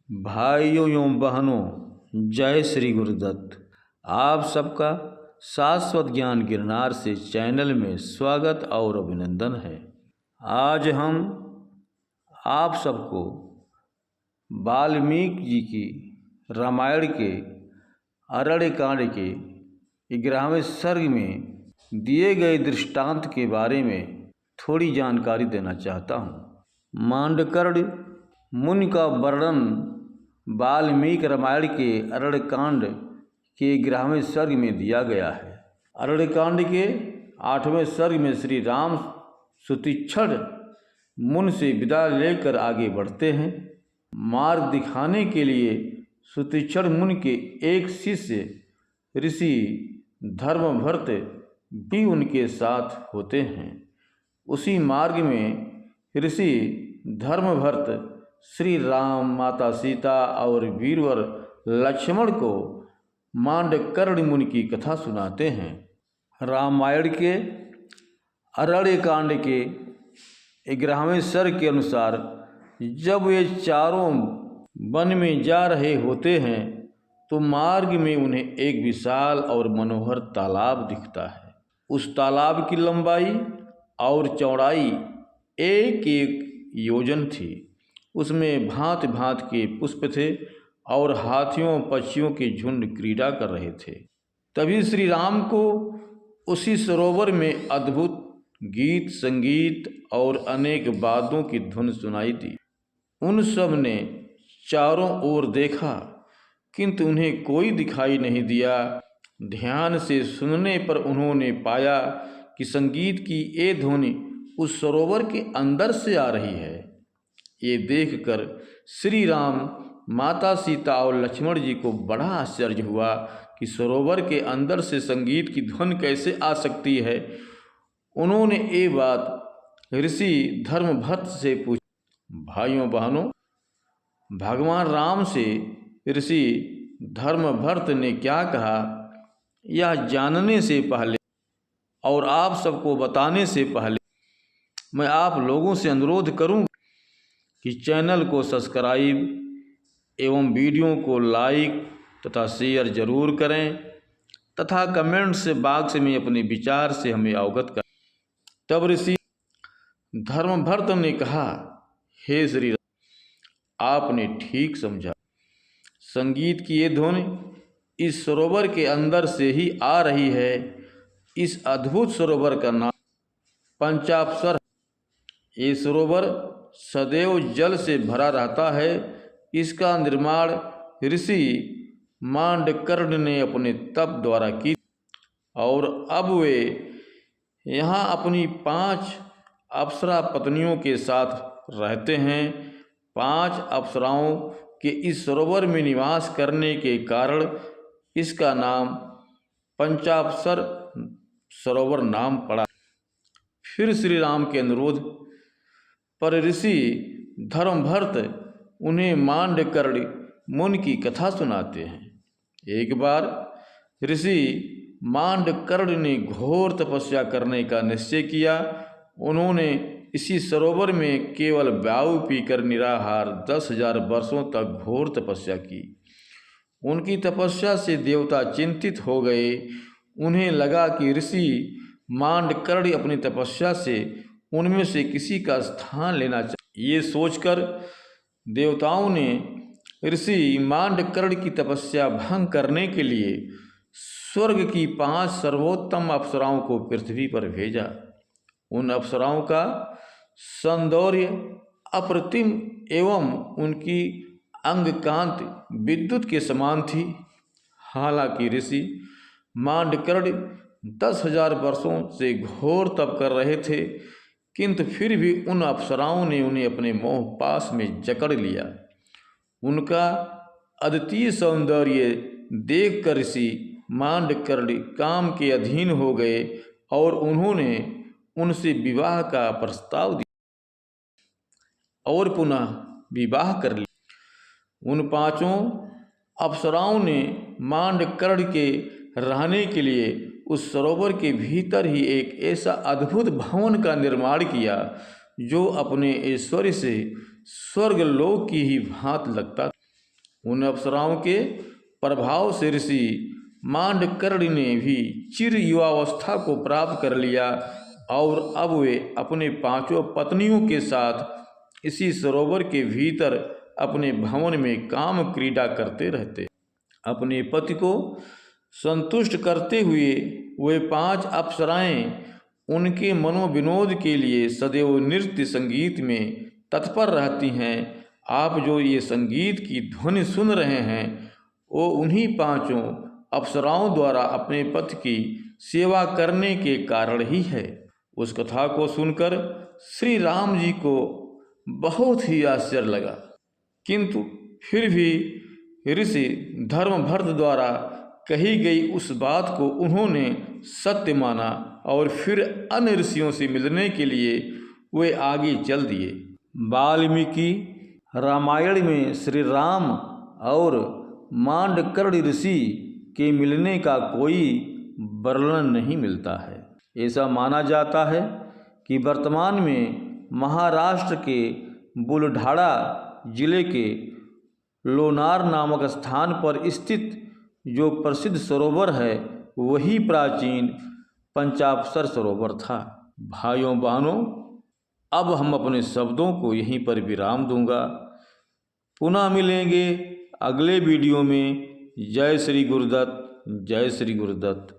भाइयों एवं बहनों, जय श्री गुरुदत्त। आप सबका शाश्वत ज्ञान गिरनार से चैनल में स्वागत और अभिनंदन है। आज हम आप सबको वाल्मीकि जी की रामायण के अरण्यकांड के 11वें सर्ग में दिए गए दृष्टांत के बारे में थोड़ी जानकारी देना चाहता हूँ। मांडकर्ण मुनि का वर्णन वाल्मीकि रामायण के अरण्यकांड के 11वें सर्ग में दिया गया है। अरण्यकांड के 8वें सर्ग में श्री राम सुतीक्षण मुनि से विदा लेकर आगे बढ़ते हैं। मार्ग दिखाने के लिए सुतीक्षण मुनि के एक शिष्य ऋषि धर्मभर्त भी उनके साथ होते हैं। उसी मार्ग में ऋषि धर्मभर्त श्री राम, माता सीता और वीरवर लक्ष्मण को मांडकर्ण मुनि की कथा सुनाते हैं। रामायण के अरण्यकांड के 11वें सर्ग के अनुसार जब वे चारों वन में जा रहे होते हैं तो मार्ग में उन्हें एक विशाल और मनोहर तालाब दिखता है। उस तालाब की लंबाई और चौड़ाई एक योजन थी। उसमें भांति भांति के पुष्प थे और हाथियों पक्षियों के झुंड क्रीड़ा कर रहे थे। तभी श्री राम को उसी सरोवर में अद्भुत गीत संगीत और अनेक वाद्यों की धुन सुनाई दी। उन सब ने चारों ओर देखा किंतु उन्हें कोई दिखाई नहीं दिया। ध्यान से सुनने पर उन्होंने पाया कि संगीत की ये ध्वनि उस सरोवर के अंदर से आ रही है। ये देखकर श्री राम, माता सीता और लक्ष्मण जी को बड़ा आश्चर्य हुआ कि सरोवर के अंदर से संगीत की ध्वनि कैसे आ सकती है। उन्होंने ये बात ऋषि धर्मभर्त से पूछी। भाइयों बहनों, भगवान राम से ऋषि धर्मभर्त ने क्या कहा, यह जानने से पहले और आप सबको बताने से पहले मैं आप लोगों से अनुरोध करूं कि चैनल को सब्सक्राइब एवं वीडियो को लाइक तथा शेयर जरूर करें तथा कमेंट्स बॉक्स में अपने विचार से हमें अवगत करें। तब ऋषि धर्मभर्त ने कहा, हे श्री राम, आपने ठीक समझा। संगीत की ये ध्वनि इस सरोवर के अंदर से ही आ रही है। इस अद्भुत सरोवर का नाम पंचाप्सर। ये सरोवर सदैव जल से भरा रहता है। इसका निर्माण ऋषि मांडकर्ण ने अपने तप द्वारा की और अब वे यहाँ अपनी 5 अप्सरा पत्नियों के साथ रहते हैं। 5 अप्सराओं के इस सरोवर में निवास करने के कारण इसका नाम पंचाप्सर सरोवर नाम पड़ा। फिर श्री राम के अनुरोध पर ऋषि धर्मभर्त उन्हें मांडकर्ण मुनि की कथा सुनाते हैं। एक बार ऋषि मांडकर्ण ने घोर तपस्या करने का निश्चय किया। उन्होंने इसी सरोवर में केवल वायु पीकर निराहार 10,000 वर्षों तक घोर तपस्या की। उनकी तपस्या से देवता चिंतित हो गए। उन्हें लगा कि ऋषि मांडकर्ण अपनी तपस्या से उनमें से किसी का स्थान लेना चाहिए। ये सोचकर देवताओं ने ऋषि मांडकर्ण की तपस्या भंग करने के लिए स्वर्ग की 5 सर्वोत्तम अप्सराओं को पृथ्वी पर भेजा। उन अप्सराओं का सौंदर्य अप्रतिम एवं उनकी अंग कांति विद्युत के समान थी। हालांकि ऋषि मांडकर्ण 10,000 वर्षों से घोर तप कर रहे थे किंतु फिर भी उन अप्सराओं ने उन्हें अपने मोह पास में जकड़ लिया। उनका अद्वितीय सौंदर्य देखकर ऋषि मांडकर्ण काम के अधीन हो गए और उन्होंने उनसे विवाह का प्रस्ताव दिया और पुनः विवाह कर लिया। उन 5 अप्सराओं ने मांडकर्ण के रहने के लिए उस सरोवर के भीतर ही एक ऐसा अद्भुत भवन का निर्माण किया जो अपने ऐश्वर्य से स्वर्गलोक की ही भांति लगता। उन अप्सराओं के प्रभाव से ऋषि मांडकर्णी ने भी चिर युवावस्था को प्राप्त कर लिया और अब वे अपने 5 पत्नियों के साथ इसी सरोवर के भीतर अपने भवन में काम क्रीड़ा करते रहते। अपने पति को संतुष्ट करते हुए वे 5 अप्सराएं उनके मनोविनोद के लिए सदैव नृत्य संगीत में तत्पर रहती हैं। आप जो ये संगीत की ध्वनि सुन रहे हैं वो उन्हीं 5 अप्सराओं द्वारा अपने पति की सेवा करने के कारण ही है। उस कथा को सुनकर श्री राम जी को बहुत ही आश्चर्य लगा, किंतु फिर भी ऋषि धर्मभर्त द्वारा कही गई उस बात को उन्होंने सत्य माना और फिर अन्य ऋषियों से मिलने के लिए वे आगे चल दिए। वाल्मीकि रामायण में श्री राम और मांडकर्णी ऋषि के मिलने का कोई वर्णन नहीं मिलता है। ऐसा माना जाता है कि वर्तमान में महाराष्ट्र के बुलढाणा जिले के लोनार नामक स्थान पर स्थित जो प्रसिद्ध सरोवर है वही प्राचीन पंचाप्सर सरोवर था। भाइयों बहनों, अब हम अपने शब्दों को यहीं पर विराम दूंगा। पुनः मिलेंगे अगले वीडियो में। जय श्री गुरुदत्त, जय श्री गुरुदत्त।